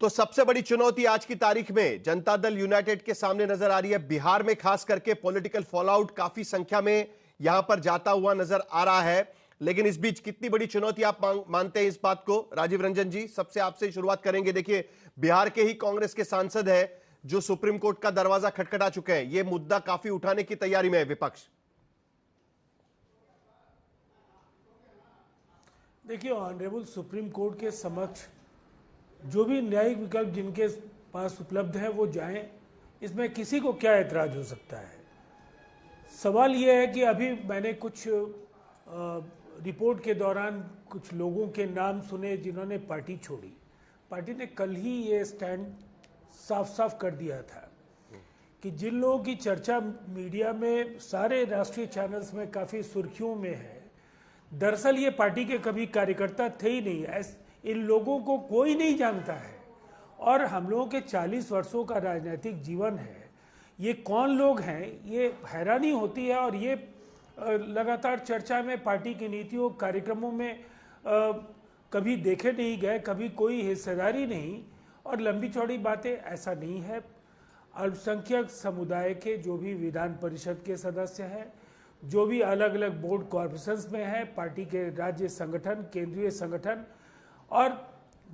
तो सबसे बड़ी चुनौती आज की तारीख में जनता दल यूनाइटेड के सामने नजर आ रही है। बिहार में खास करके पॉलिटिकल फॉलआउट काफी संख्या में यहां पर जाता हुआ नजर आ रहा है। लेकिन इस बीच कितनी बड़ी चुनौती आप मानते हैं इस बात को? राजीव रंजन जी, सबसे आपसे शुरुआत करेंगे। देखिए, बिहार के ही कांग्रेस के सांसद है जो सुप्रीम कोर्ट का दरवाजा खटखटा चुके हैं। यह मुद्दा काफी उठाने की तैयारी में है विपक्ष। देखिए, ऑनरेबल सुप्रीम कोर्ट के समक्ष जो भी न्यायिक विकल्प जिनके पास उपलब्ध है वो जाएं, इसमें किसी को क्या एतराज हो सकता है। सवाल ये है कि अभी मैंने कुछ रिपोर्ट के दौरान कुछ लोगों के नाम सुने जिन्होंने पार्टी छोड़ी। पार्टी ने कल ही ये स्टैंड साफ साफ कर दिया था कि जिन लोगों की चर्चा मीडिया में सारे राष्ट्रीय चैनल्स में काफ़ी सुर्खियों में है, दरअसल ये पार्टी के कभी कार्यकर्ता थे ही नहीं। इन लोगों को कोई नहीं जानता है और हम लोगों के 40 वर्षों का राजनीतिक जीवन है। ये कौन लोग हैं, ये हैरानी होती है। और ये लगातार चर्चा में पार्टी की नीतियों कार्यक्रमों में कभी देखे नहीं गए, कभी कोई हिस्सेदारी नहीं। और लंबी चौड़ी बातें ऐसा नहीं है। अल्पसंख्यक समुदाय के जो भी विधान परिषद के सदस्य हैं, जो भी अलग अलग बोर्ड कॉर्पोरेशंस में है, पार्टी के राज्य संगठन, केंद्रीय संगठन और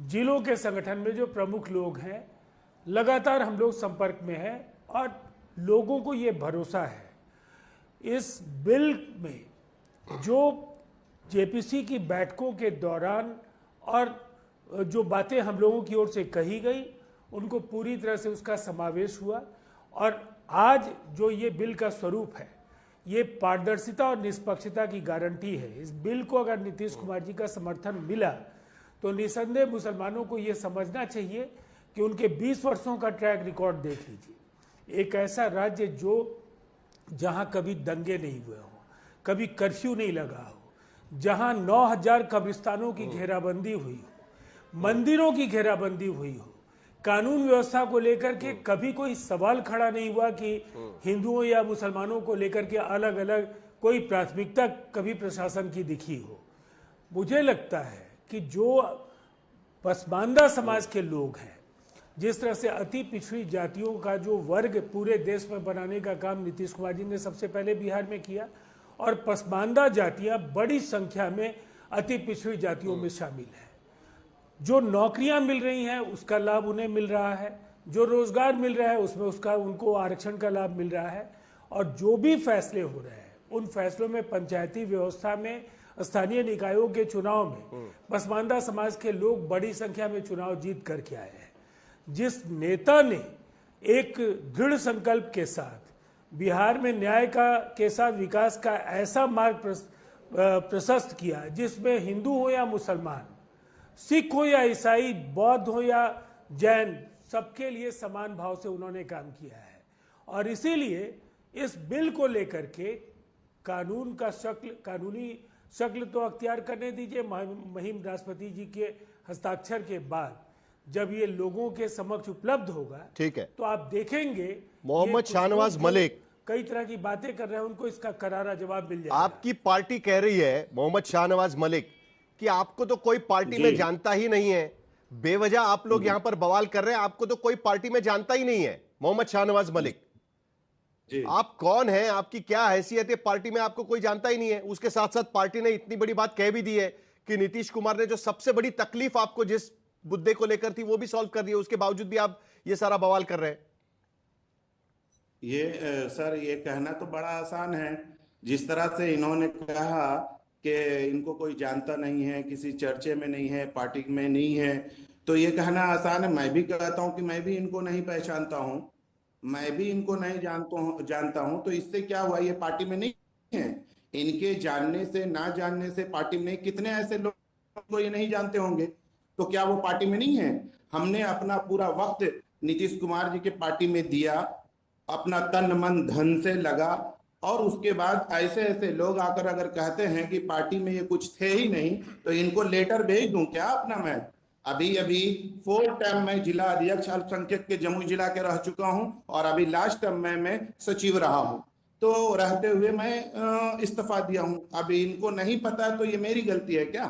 जिलों के संगठन में जो प्रमुख लोग हैं, लगातार हम लोग संपर्क में हैं और लोगों को ये भरोसा है इस बिल में जो जेपीसी की बैठकों के दौरान और जो बातें हम लोगों की ओर से कही गई उनको पूरी तरह से उसका समावेश हुआ। और आज जो ये बिल का स्वरूप है, ये पारदर्शिता और निष्पक्षता की गारंटी है। इस बिल को अगर नीतीश कुमार जी का समर्थन मिला तो निसंदेह मुसलमानों को ये समझना चाहिए कि उनके 20 वर्षों का ट्रैक रिकॉर्ड देख लीजिए। एक ऐसा राज्य जो जहां कभी दंगे नहीं हुए हों, कभी कर्फ्यू नहीं लगा हो, जहां 9000 कब्रिस्तानों की घेराबंदी हुई हो, मंदिरों की घेराबंदी हुई हो, कानून व्यवस्था को लेकर के कभी कोई सवाल खड़ा नहीं हुआ कि हिंदुओं या मुसलमानों को लेकर के अलग अलग कोई प्राथमिकता कभी प्रशासन की दिखी हो। मुझे लगता है कि जो पसमानदा समाज के लोग हैं, जिस तरह से अति पिछड़ी जातियों का जो वर्ग पूरे देश में बनाने का काम नीतीश कुमार जी ने सबसे पहले बिहार में किया, और पसमानदा जातियां बड़ी संख्या में अति पिछड़ी जातियों में शामिल हैं। जो नौकरियां मिल रही हैं उसका लाभ उन्हें मिल रहा है, जो रोजगार मिल रहा है उसमें उसका उनको आरक्षण का लाभ मिल रहा है। और जो भी फैसले हो रहे हैं उन फैसलों में पंचायती व्यवस्था में, स्थानीय निकायों के चुनाव में पसमानदा समाज के लोग बड़ी संख्या में चुनाव जीत करके आए हैं। जिस नेता ने एक दृढ़ संकल्प के साथ बिहार में न्याय का के साथ विकास का ऐसा मार्ग प्रशस्त किया जिसमें हिंदू हो या मुसलमान, सिख हो या ईसाई, बौद्ध हो या जैन, सबके लिए समान भाव से उन्होंने काम किया है। और इसीलिए इस बिल को लेकर के कानूनी शक्ल तो अख्तियार करने दीजिए। मुहिम राष्ट्रपति जी के हस्ताक्षर के बाद जब ये लोगों के समक्ष उपलब्ध होगा, ठीक है, तो आप देखेंगे मोहम्मद शाहनवाज मलिक कई तरह की बातें कर रहे हैं, उनको इसका करारा जवाब मिल जाएगा। आपकी पार्टी कह रही है, मोहम्मद शाहनवाज मलिक, कि आपको तो कोई पार्टी में जानता ही नहीं है, बेवजह आप लोग यहां पर बवाल कर रहे हैं, आपको तो कोई पार्टी में जानता ही नहीं है। मोहम्मद शाहनवाज मलिक, आप कौन हैं, आपकी क्या हैसियत है? पार्टी में आपको कोई जानता ही नहीं है। उसके साथ साथ पार्टी ने इतनी बड़ी बात कह भी दी है कि नीतीश कुमार ने जो सबसे बड़ी तकलीफ आपको जिस मुद्दे को लेकर थी वो भी सॉल्व कर दी है, उसके बावजूद भी आप ये सारा बवाल कर रहे हैं। सर, ये कहना तो बड़ा आसान है। जिस तरह से इन्होंने कहा कि इनको कोई जानता नहीं है, किसी चर्चे में नहीं है, पार्टी में नहीं है, तो ये कहना आसान है। मैं भी कहता हूं कि मैं भी इनको नहीं पहचानता हूं, मैं भी इनको नहीं जानता हूं। तो इससे क्या हुआ, ये पार्टी में नहीं है। इनके जानने से ना जानने से पार्टी में कितने ऐसे लोग को ये नहीं जानते होंगे, तो क्या वो पार्टी में नहीं है? हमने अपना पूरा वक्त नीतीश कुमार जी के पार्टी में दिया, अपना तन मन धन से लगा, और उसके बाद ऐसे ऐसे लोग आकर अगर कहते हैं कि पार्टी में ये कुछ थे ही नहीं, तो इनको लेटर भेज दूं क्या अपना? मैं अभी 4 टर्म में जिला अध्यक्ष अल्पसंख्यक के जमुई जिला के रह चुका हूं, और अभी लास्ट टर्म में मैं सचिव रहा हूं। तो रहते हुए मैं इस्तीफा दिया हूं। अभी इनको नहीं पता तो ये मेरी गलती है क्या?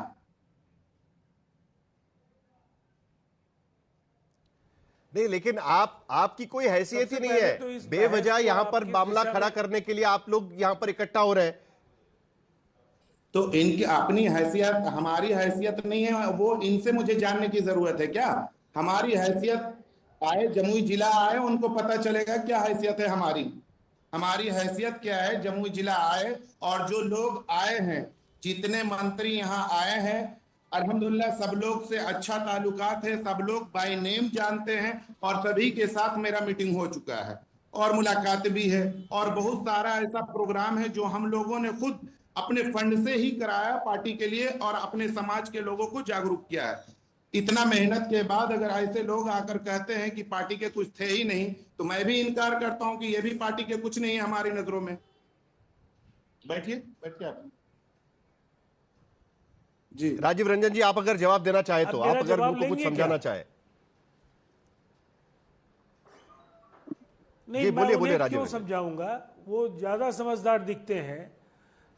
नहीं, लेकिन आपकी कोई हैसियत ही सबसे नहीं पहले तो है। इस बेवजह बहस को यहां आप पर किस मामला दिशा खड़ा में- करने के लिए आप लोग यहां पर इकट्ठा हो रहे हैं। तो इनकी अपनी हैसियत, हमारी हैसियत नहीं है, वो इनसे मुझे जानने की जरूरत है क्या? हमारी हैसियत, आए जमुई जिला आए, उनको पता चलेगा क्या हैसियत है हमारी। हमारी हैसियत क्या है, जमुई जिला आए, और जो लोग आए हैं, जितने मंत्री यहाँ आए हैं, अल्हम्दुलिल्लाह सब लोग से अच्छा ताल्लुकात है, सब लोग बाय नेम जानते हैं, और सभी के साथ मेरा मीटिंग हो चुका है और मुलाकात भी है। और बहुत सारा ऐसा प्रोग्राम है जो हम लोगों ने खुद अपने फंड से ही कराया पार्टी के लिए, और अपने समाज के लोगों को जागरूक किया है। इतना मेहनत के बाद अगर ऐसे लोग आकर कहते हैं कि पार्टी के कुछ थे ही नहीं, तो मैं भी इनकार करता हूं कि ये भी पार्टी के कुछ नहीं है हमारी नजरों में। बैठिए, बैठिए आप जी। राजीव रंजन जी, आप अगर जवाब देना चाहे तो आप मेरा आप अगर जवाब उनको कुछ लेंगे समझाना क्या? चाहे। नहीं, जी, मैं बोलिए, उन्हें बोलिए राजीव क्यों रंजन। समझाऊंगा, वो ज्यादा समझदार दिखते हैं।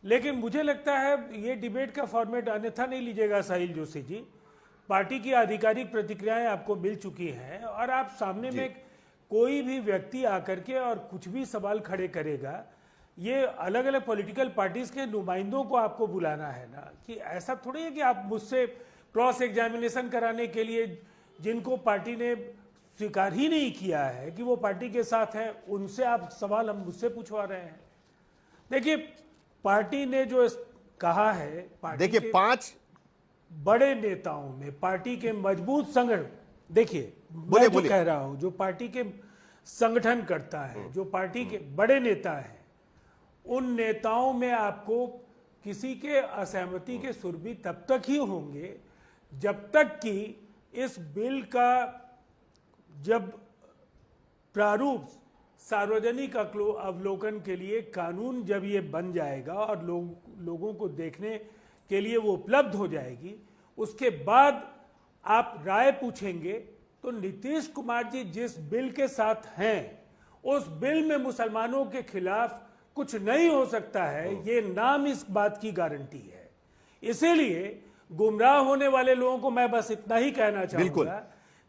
लेकिन मुझे लगता है ये डिबेट का फॉर्मेट अन्यथा नहीं लीजिएगा साहिल जोशी जी। पार्टी की आधिकारिक प्रतिक्रियाएं आपको मिल चुकी हैं, और आप सामने में कोई भी व्यक्ति आकर के और कुछ भी सवाल खड़े करेगा, ये अलग अलग पॉलिटिकल पार्टीज के नुमाइंदों को आपको बुलाना है ना, कि ऐसा थोड़ी है कि आप मुझसे क्रॉस एग्जामिनेशन कराने के लिए, जिनको पार्टी ने स्वीकार ही नहीं किया है कि वो पार्टी के साथ है, उनसे आप सवाल हम मुझसे पूछवा रहे हैं। देखिए, पार्टी ने जो कहा है, पार्टी देखिए, के 5 बड़े नेताओं में, पार्टी के मजबूत संगठन, देखिए बोलिए, मैं जो बोलिए। कह रहा हूं, जो पार्टी के संगठन करता है, जो पार्टी के बड़े नेता हैं, उन नेताओं में आपको किसी के असहमति के सुर भी तब तक ही होंगे जब तक कि इस बिल का जब प्रारूप सार्वजनिक अवलोकन के लिए कानून जब ये बन जाएगा और लोगों को देखने के लिए वो उपलब्ध हो जाएगी, उसके बाद आप राय पूछेंगे। तो नीतीश कुमार जी जिस बिल के साथ हैं, उस बिल में मुसलमानों के खिलाफ कुछ नहीं हो सकता है, ये नाम इस बात की गारंटी है। इसीलिए गुमराह होने वाले लोगों को मैं बस इतना ही कहना चाहूंगा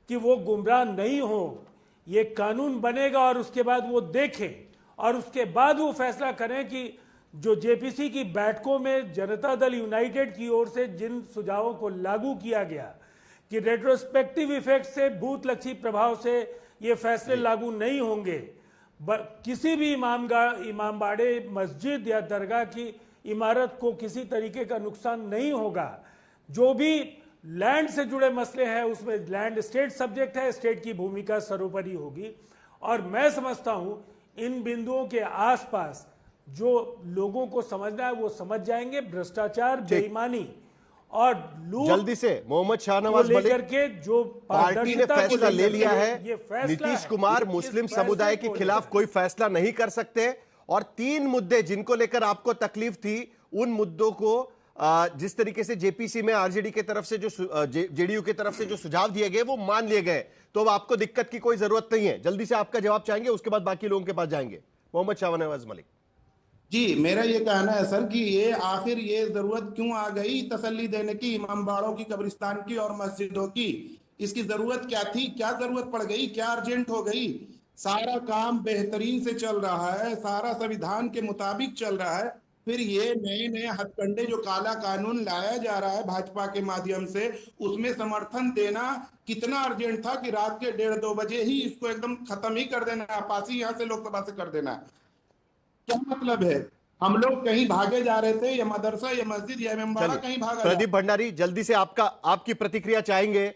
कि वो गुमराह नहीं हो। ये कानून बनेगा और उसके बाद वो देखें, और उसके बाद वो फैसला करें कि जो जेपीसी की बैठकों में जनता दल यूनाइटेड की ओर से जिन सुझावों को लागू किया गया कि रेट्रोस्पेक्टिव इफेक्ट से, भूतलक्षी प्रभाव से ये फैसले लागू नहीं होंगे, किसी भी इमामबाड़े, मस्जिद या दरगाह की इमारत को किसी तरीके का नुकसान नहीं होगा। जो भी लैंड से जुड़े मसले हैं उसमें लैंड स्टेट सब्जेक्ट है, स्टेट की भूमिका सर्वोपरि होगी। और मैं समझता हूं इन बिंदुओं के आसपास जो लोगों को समझना है वो समझ जाएंगे। भ्रष्टाचार, बेईमानी और लूट जल्दी से मोहम्मद शाहनवाज लेकर मलिक, के जो पार्टी ने पारदर्शिता को फैसला ले लेकर लिया के है, ये फैसला नीतीश है। कुमार इस मुस्लिम फैसले समुदाय के को खिलाफ लेकर- कोई फैसला नहीं कर सकते। और 3 मुद्दे जिनको लेकर आपको तकलीफ थी, उन मुद्दों को जिस तरीके से जेपीसी में आरजेडी की तरफ से जो जेडीयू की तरफ से जो सुझाव दिए गए वो मान लिए गए, तो अब आपको दिक्कत की कोई जरूरत नहीं है। जल्दी से आपका जवाब चाहेंगे, उसके बाद बाकी लोगों के पास जाएंगे। मोहम्मद शाहनवाज मलिक जी, मेरा ये कहना है सर कि ये आखिर ये जरूरत क्यों आ गई तसल्ली देने की, इमामबाड़ों की, कब्रिस्तान की और मस्जिदों की? इसकी जरूरत क्या थी? क्या जरूरत पड़ गई? क्या अर्जेंट हो गई? सारा काम बेहतरीन से चल रहा है, सारा संविधान के मुताबिक चल रहा है, फिर ये नए नए हथकंडे जो काला कानून लाया जा रहा है भाजपा के माध्यम से, उसमें समर्थन देना कितना अर्जेंट था कि रात के 1:30-2 बजे ही इसको एकदम खत्म ही कर देना, पासी यहाँ से लोकसभा से कर देना? क्या मतलब है? हम लोग कहीं भागे जा रहे थे, या मदरसा या मस्जिद या इमामबाड़ा कहीं भागा जा प्रदीप भंडारी, जल्दी से आपकी प्रतिक्रिया चाहेंगे।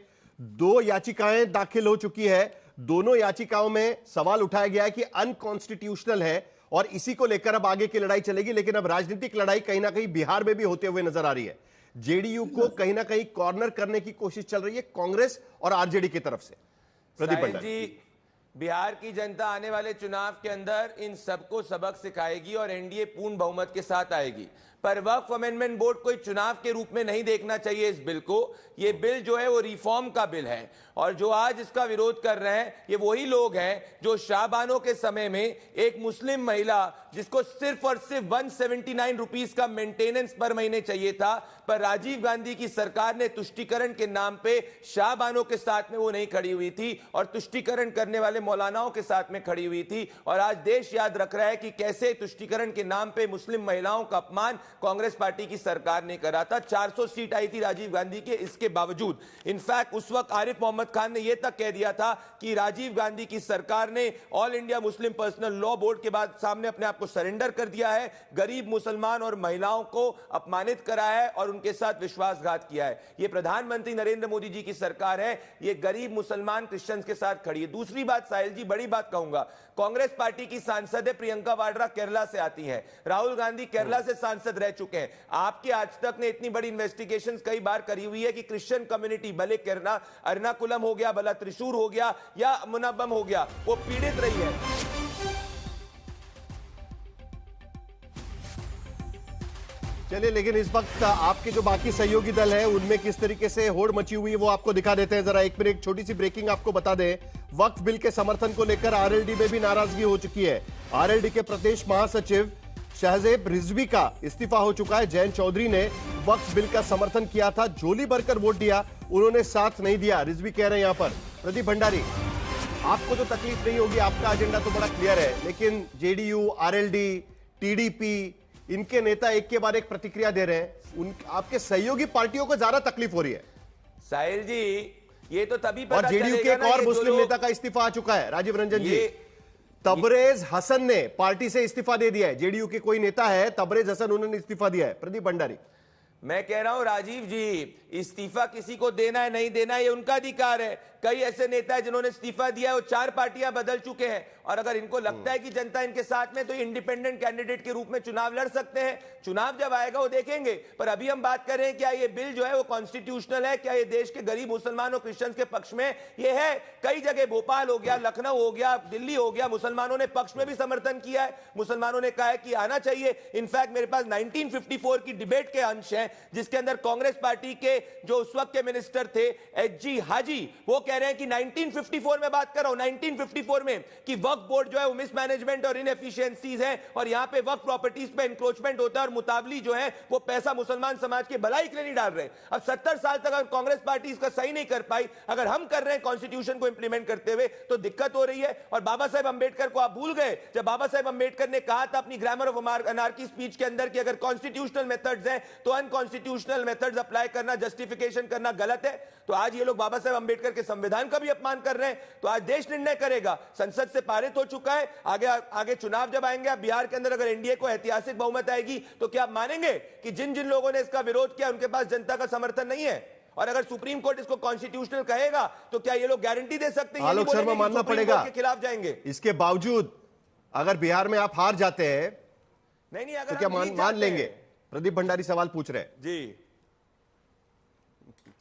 2 याचिकाएं दाखिल हो चुकी है, दोनों याचिकाओं में सवाल उठाया गया है कि अनकॉन्स्टिट्यूशनल है, और इसी को लेकर अब आगे की लड़ाई चलेगी। लेकिन अब राजनीतिक लड़ाई कहीं ना कहीं बिहार में भी होते हुए नजर आ रही है। जेडीयू को कहीं ना कहीं कॉर्नर करने की कोशिश चल रही है कांग्रेस और आरजेडी की तरफ से। प्रदीप साहिल भंडारी जी, बिहार की जनता आने वाले चुनाव के अंदर इन सबको सबक सिखाएगी और एनडीए पूर्ण बहुमत के साथ आएगी। पर वक्फ अमेंडमेंट बोर्ड कोई चुनाव के रूप में नहीं देखना चाहिए इस बिल को। ये बिल जो है वो रिफॉर्म का बिल है, और जो आज इसका विरोध कर रहे हैं ये वही लोग हैं जो शाबानों के समय में एक मुस्लिम महिला जिसको सिर्फ और सिर्फ 179 रुपीस का मेंटेनेंस पर महीने चाहिए था, पर राजीव गांधी की सरकार ने तुष्टीकरण के नाम पे शाबानों के साथ में वो नहीं खड़ी हुई थी और तुष्टीकरण करने वाले मौलानाओं के साथ में खड़ी हुई थी। और आज देश याद रख रहा है कि कैसे तुष्टीकरण के नाम पे मुस्लिम महिलाओं का अपमान कांग्रेस पार्टी की सरकार ने करा था। 400 सीट आई थी राजीव गांधी के, इसके बावजूद इनफैक्ट उस वक्त आरिफ मोहम्मद खान ने यह तक कह दिया था कि राजीव गांधी की सरकार ने all India Muslim personal law board के बाद सामने अपने आप को सरेंडर कर दिया है, गरीब मुसलमान और महिलाओं को अपमानित करा है और उनके साथ विश्वासघात किया है। यह प्रधानमंत्री नरेंद्र मोदी जी की सरकार है, यह गरीब मुसलमान क्रिश्चियंस के साथ खड़ी है। दूसरी बात साहिल जी, बड़ी बात कहूंगा, कांग्रेस पार्टी की सांसद है प्रियंका वाड्रा, केरला से आती हैं, राहुल गांधी केरला से सांसद रह चुके हैं। आपके आज तक ने इतनी बड़ी इन्वेस्टिगेशन कई बार करी हुई है कि क्रिश्चियन कम्युनिटी, भले केरला एर्नाकुलम हो गया, भला त्रिशूर हो गया या मुनव्वम हो गया, वो पीड़ित रही है। चलिए, लेकिन इस वक्त आपके जो बाकी सहयोगी दल है उनमें किस तरीके से होड़ मची हुई है वो आपको दिखा देते हैं। जरा एक मिनट, एक छोटी सी ब्रेकिंग आपको बता दें। वक्फ बिल के समर्थन को लेकर आरएलडी में भी नाराजगी हो चुकी है। आरएलडी के प्रदेश महासचिव शहजेब रिजवी का इस्तीफा हो चुका है। जयंत चौधरी ने वक्फ बिल का समर्थन किया था, झोली भरकर वोट दिया, उन्होंने साथ नहीं दिया। रिजवी कह रहे हैं यहां पर, प्रदीप भंडारी आपको तो तकलीफ नहीं होगी, आपका एजेंडा तो बड़ा क्लियर है, लेकिन जेडीयू, आरएलडी, टीडीपी, इनके नेता एक के बाद एक प्रतिक्रिया दे रहे हैं। आपके सहयोगी पार्टियों को ज्यादा तकलीफ हो रही है। साहिल जी, ये तो तभी पता और जेडीयू के एक और मुस्लिम नेता का इस्तीफा आ चुका है, राजीव रंजन जी। तबरेज हसन ने पार्टी से इस्तीफा दे दिया है। जेडीयू के कोई नेता है तबरेज हसन, उन्होंने इस्तीफा दिया है। प्रदीप भंडारी, मैं कह रहा हूं राजीव जी, इस्तीफा किसी को देना है नहीं देना है ये उनका अधिकार है। कई ऐसे नेता हैं जिन्होंने इस्तीफा दिया है, वो 4 पार्टियां बदल चुके हैं, और अगर इनको लगता है कि जनता इनके साथ में, तो ये इंडिपेंडेंट कैंडिडेट के रूप में चुनाव लड़ सकते हैं। चुनाव जब आएगा वो देखेंगे। पर अभी हम बात कर रहे हैं क्या ये बिल जो है वो कॉन्स्टिट्यूशनल है, क्या ये देश के गरीब मुसलमान और क्रिश्चियंस के पक्ष में ये है। कई जगह भोपाल हो गया, लखनऊ हो गया, दिल्ली हो गया, मुसलमानों ने पक्ष में भी समर्थन किया है, मुसलमानों ने कहा है कि आना चाहिए। इनफैक्ट मेरे पास 1954 की डिबेट के अंश हैं जिसके अंदर कांग्रेस पार्टी के जो उस वक्त के मिनिस्टर थे एच.जी. हाजी, वो कह रहे हैं कि 1954 में बात कर रहा हूं, 1954 में, कि वक्फ बोर्ड जो है वो मिसमैनेजमेंट और इनएफिशिएंसीज है और यहां पे वक्फ प्रॉपर्टीज पे इंक्रोचमेंट होता है और मुतावली जो है वो पैसा मुसलमान समाज की भलाई के लिए नहीं डाल रहे। अब 70 साल तक अगर कांग्रेस पार्टी इसका सही नहीं कर पाई, अगर हम कर रहे हैं कॉन्स्टिट्यूशन को इंप्लीमेंट करते हुए, तो दिक्कत हो रही है। और बाबा साहेब अंबेडकर को आप भूल गए, जब बाबा साहेब अंबेडकर ने कहा था अपनी ग्रामर ऑफ अनार्की स्पीच के अंदर कि अगर कॉन्स्टिट्यूशनल मेथड्स हैं तो अनकॉन्स्टिट्यूशनल मेथड्स अप्लाई करना, जस्टिफिकेशन करना गलत है। तो आज ये लोग बाबा साहेब अंबेडकर के संविधान का भी अपमान कर रहे हैं। तो आज देश निर्णय करेगा, संसद से पारित हो चुका है, आगे चुनाव जब आएंगे, अब बिहार के अंदर अगर एनडीए को ऐतिहासिक बहुमत आएगी, तो क्या आप मानेंगे कि जिन जिन लोगों ने इसका विरोध किया उनके पास जनता का समर्थन नहीं है? और अगर सुप्रीम कोर्ट इसको कॉन्स्टिट्यूशनल कहेगा तो क्या ये लोग गारंटी दे सकते हैं आलोक शर्मा मानना पड़ेगा के खिलाफ जाएंगे? इसके बावजूद अगर बिहार में आप हार जाते हैं नहीं, अगर तो क्या मान लेंगे? प्रदीप भंडारी सवाल पूछ रहे हैं जी।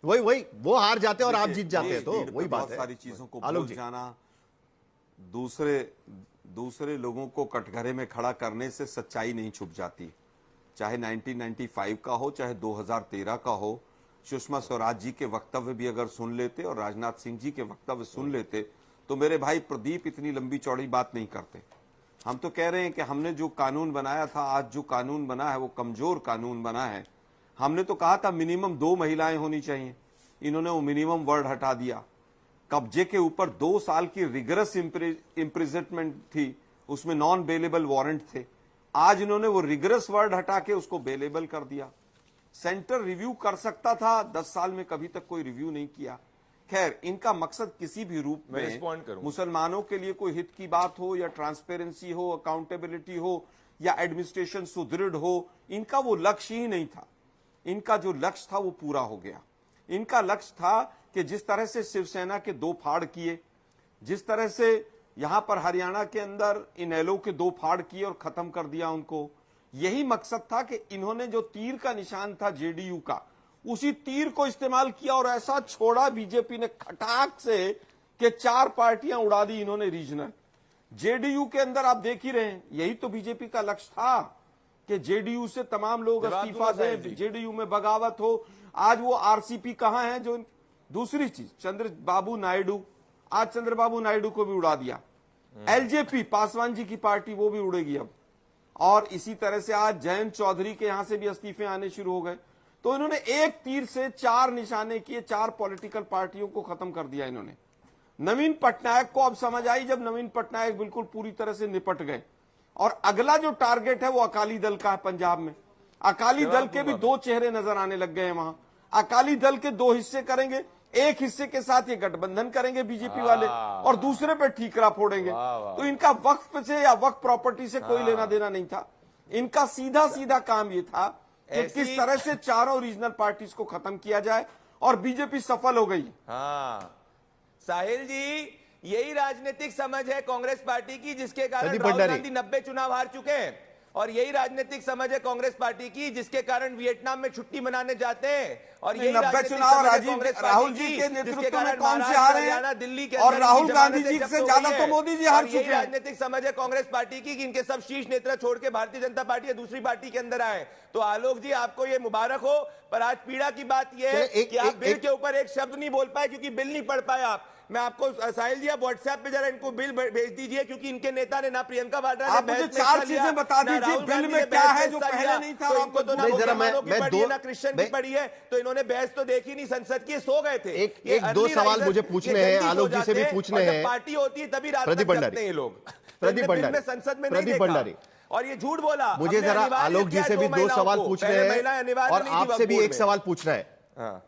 वही वो हार जाते हैं और आप जीत जाते हैं, तो वही बात बहुत है। सारी चीजों को आलोक भूल जी। जाना, दूसरे लोगों को कटघरे में खड़ा करने से सच्चाई नहीं छुप जाती। चाहे 1995 का हो, चाहे 2013 का हो, सुषमा स्वराज जी के वक्तव्य भी अगर सुन लेते और राजनाथ सिंह जी के वक्तव्य सुन लेते, तो मेरे भाई प्रदीप इतनी लंबी चौड़ी बात नहीं करते। हम तो कह रहे हैं कि हमने जो कानून बनाया था, आज जो कानून बना है वो कमजोर कानून बना है। हमने तो कहा था मिनिमम 2 महिलाएं होनी चाहिए, इन्होंने वो मिनिमम वर्ड हटा दिया। कब्जे के ऊपर 2 साल की रिगरस इम्प्रिजनमेंट थी, उसमें नॉन बेलेबल वारंट थे। आज इन्होंने वो रिगरस वर्ड हटा के उसको बेलेबल कर दिया। सेंटर रिव्यू कर सकता था, 10 साल में कभी तक कोई रिव्यू नहीं किया। खैर, इनका मकसद किसी भी रूप में मुसलमानों के लिए कोई हित की बात हो, या ट्रांसपेरेंसी हो, अकाउंटेबिलिटी हो, या एडमिनिस्ट्रेशन सुदृढ़ हो, इनका वो लक्ष्य ही नहीं था। इनका जो लक्ष्य था वो पूरा हो गया। इनका लक्ष्य था कि जिस तरह से शिवसेना के 2 फाड़ किए, जिस तरह से यहां पर हरियाणा के अंदर इनेलो के 2 फाड़ किए और खत्म कर दिया उनको, यही मकसद था कि इन्होंने जो तीर का निशान था जेडीयू का, उसी तीर को इस्तेमाल किया और ऐसा छोड़ा बीजेपी ने खटाक से कि 4 पार्टियां उड़ा दी इन्होंने रीजनल। जेडीयू के अंदर आप देख ही रहे हैं, यही तो बीजेपी का लक्ष्य था कि जेडीयू से तमाम लोग जवाब इस्तीफा दूंगा साहिल दें, जी। जेडीयू में बगावत हो। आज वो आरसीपी कहां है जो दूसरी चीज, चंद्रबाबू नायडू, आज चंद्रबाबू नायडू को भी उड़ा दिया। एलजेपी पासवान जी की पार्टी वो भी उड़ेगी अब। और इसी तरह से आज जयंत चौधरी के यहां से भी इस्तीफे आने शुरू हो गए। तो इन्होंने एक तीर से 4 निशाने किए, 4 पॉलिटिकल पार्टियों को खत्म कर दिया इन्होंने। नवीन पटनायक को अब समझ आई जब नवीन पटनायक बिल्कुल पूरी तरह से निपट गए। और अगला जो टारगेट है वो अकाली दल का है। पंजाब में अकाली दल के भी 2 चेहरे नजर आने लग गए हैं वहां। अकाली दल के 2 हिस्से करेंगे, एक हिस्से के साथ ये गठबंधन करेंगे बीजेपी वाले और दूसरे पे ठीकरा फोड़ेंगे। तो इनका वक्फ से या वक्फ प्रॉपर्टी से कोई लेना देना नहीं था। इनका सीधा सीधा काम ये था कि किस तरह से चारों रीजनल पार्टीज को खत्म किया जाए, और बीजेपी सफल हो गई। हाँ साहिल जी, यही राजनीतिक समझ है कांग्रेस पार्टी की, जिसके कारण प्रदीप राहुल भंडारी। गांधी 90 चुनाव हार चुके हैं। और यही राजनीतिक समझ है कांग्रेस पार्टी की, जिसके कारण वियतनाम में छुट्टी मनाने जाते हैं। और यही 90 राजनीतिक चुनाव समझ है राजीव कांग्रेस पार्टी राहुल जी की, के जिसके नेतृत्व में कारण कौन से महाराष्ट्र, हारे हरियाणा, हैं? दिल्ली के और अंदर राहुल इनकी गांधी जमानतें जी जब्त से हो ज्यादा गई तो हैं। मोदी जी हार और यही चुके हैं। राजनीतिक समझ है कांग्रेस पार्टी की कि इनके सब शीर्ष नेता छोड़ के भारतीय जनता पार्टी या दूसरी पार्टी के अंदर आए। तो आलोक जी, आपको ये मुबारक हो, पर आज पीड़ा की बात यह है चलिए, कि आप बिल के ऊपर एक शब्द नहीं बोल पाए, क्योंकि बिल नहीं पढ़ पाए आप। मैं आपको साहिल जी, आप व्हाट्सएप पे जरा इनको बिल भेज दीजिए, क्योंकि इनके नेता ने ना प्रियंका वाड्रा ने आप मुझे बहस में 4 हिस्सा लिया, चीजें बता ना दीजिए राहुल बिल गांधी में ने क्या बहस है में जो हिस्सा पहले लिया। नहीं था। तो और इनको तो ना नहीं, जरा मुसलमानों की मैं पड़ी है, दो- ना क्रिश्चियन की मैं- पड़ी है, तो इन्होंने बहस तो देखी नहीं संसद की, सो गए थे। एक- दो सवाल मुझे पूछने हैं, आलोक जी से भी पूछने हैं। पार्टी होती है तभी रात प्रदीप तक भंडारी। जगते हैं ये लोग। प्रदीप तो इनने बिल भंडारी। में संसद में नहीं प्रदीप देखा। भंडारी। और ये झूठ बोला। मुझे हमने जरा अनिवार्य आलोक जी किया से भी 2 2 सवाल महिलाओं को। पूछने पहले महिला हैं अनिवार्य और नहीं थी आपसे भी वक्फ एक बोर्ड सवाल पूछना है। में।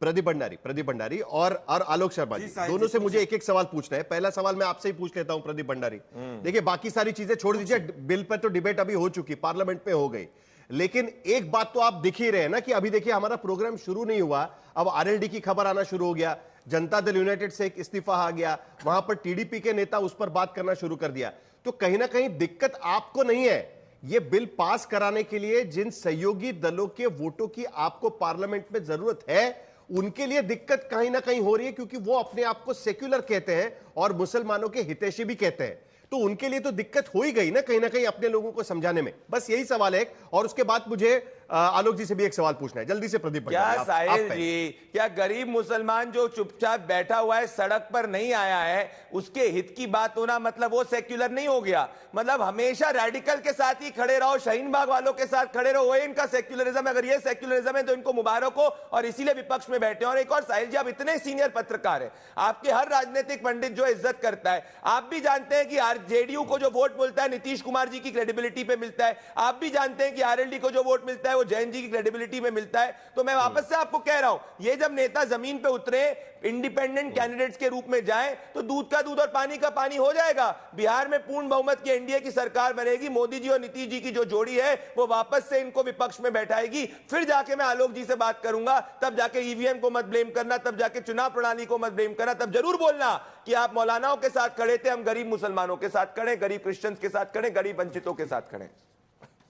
प्रदीप भंडारी और आलोक शर्मा जी, साहिल दोनों जी, से मुझे एक एक सवाल पूछना है। पहला सवाल मैं आपसे ही पूछ लेता हूं प्रदीप भंडारी। देखिए, बाकी सारी चीजें छोड़ दीजिए, बिल पर तो डिबेट अभी हो चुकी, पार्लियामेंट में हो गई, लेकिन एक बात तो आप दिख ही रहे हैं ना कि अभी देखिए हमारा प्रोग्राम शुरू नहीं हुआ, अब आरएलडी की खबर आना शुरू हो गया, जनता दल यूनाइटेड से एक इस्तीफा आ गया, वहां पर टीडीपी के नेता उस पर बात करना शुरू कर दिया। तो कहीं ना कहीं दिक्कत आपको नहीं है, यह बिल पास कराने के लिए जिन सहयोगी दलों के वोटों की आपको पार्लियामेंट में जरूरत है, उनके लिए दिक्कत कहीं ना कहीं हो रही है, क्योंकि वो अपने आप को सेक्युलर कहते हैं और मुसलमानों के हितैषी भी कहते हैं। तो उनके लिए तो दिक्कत हो ही गई ना कहीं अपने लोगों को समझाने में। बस यही सवाल है। और उसके बाद मुझे आलोक जी से भी एक सवाल पूछना है, जल्दी से प्रदीप क्या भंडारी, साहिल जी, क्या गरीब मुसलमान जो चुपचाप बैठा हुआ है, सड़क पर नहीं आया है, उसके हित की बात होना मतलब वो सेक्युलर नहीं हो गया? मतलब हमेशा रेडिकल के साथ ही खड़े रहो, शाहीन बाग वालों के साथ खड़े रहो, वो इनका सेक्युलरिज्म। अगर ये सेक्युलरिज्म है तो इनको मुबारक हो, और इसीलिए विपक्ष में बैठे। और एक और साहिल जी, आप इतने सीनियर पत्रकार है, आपके हर राजनीतिक पंडित जो इज्जत करता है, आप भी जानते हैं कि जेडीयू को जो वोट मिलता है नीतीश कुमार जी की क्रेडिबिलिटी पे मिलता है। आप भी जानते हैं कि आरएलडी को जो वोट मिलता है वो जयंत जी की क्रेडिबिलिटी में मिलता है। तो मैं वापस से आपको कह रहा हूं, ये जब नेता जमीन पे उतरे, इंडिपेंडेंट कैंडिडेट्स के रूप में जाएं, तो दूध का दूध और पानी का पानी हो जाएगा। बिहार में पूर्ण बहुमत की एनडीए की सरकार बनेगी, मोदी जी और नीतीश जी की जो जोड़ी है वो वापस से इनको विपक्ष में बैठाएगी। फिर जाके मैं आलोक जी से बात करूंगा, तब जाके ईवीएम को मत ब्लेम करना, तब जाके चुनाव प्रणाली को मत ब्लेम करना, तब जरूर बोलना कि आप मौलानाओं के साथ खड़े थे, हम गरीब मुसलमानों के साथ खड़े, गरीब क्रिश्चियंस के साथ खड़े, गरीब वंचितों के साथ खड़े।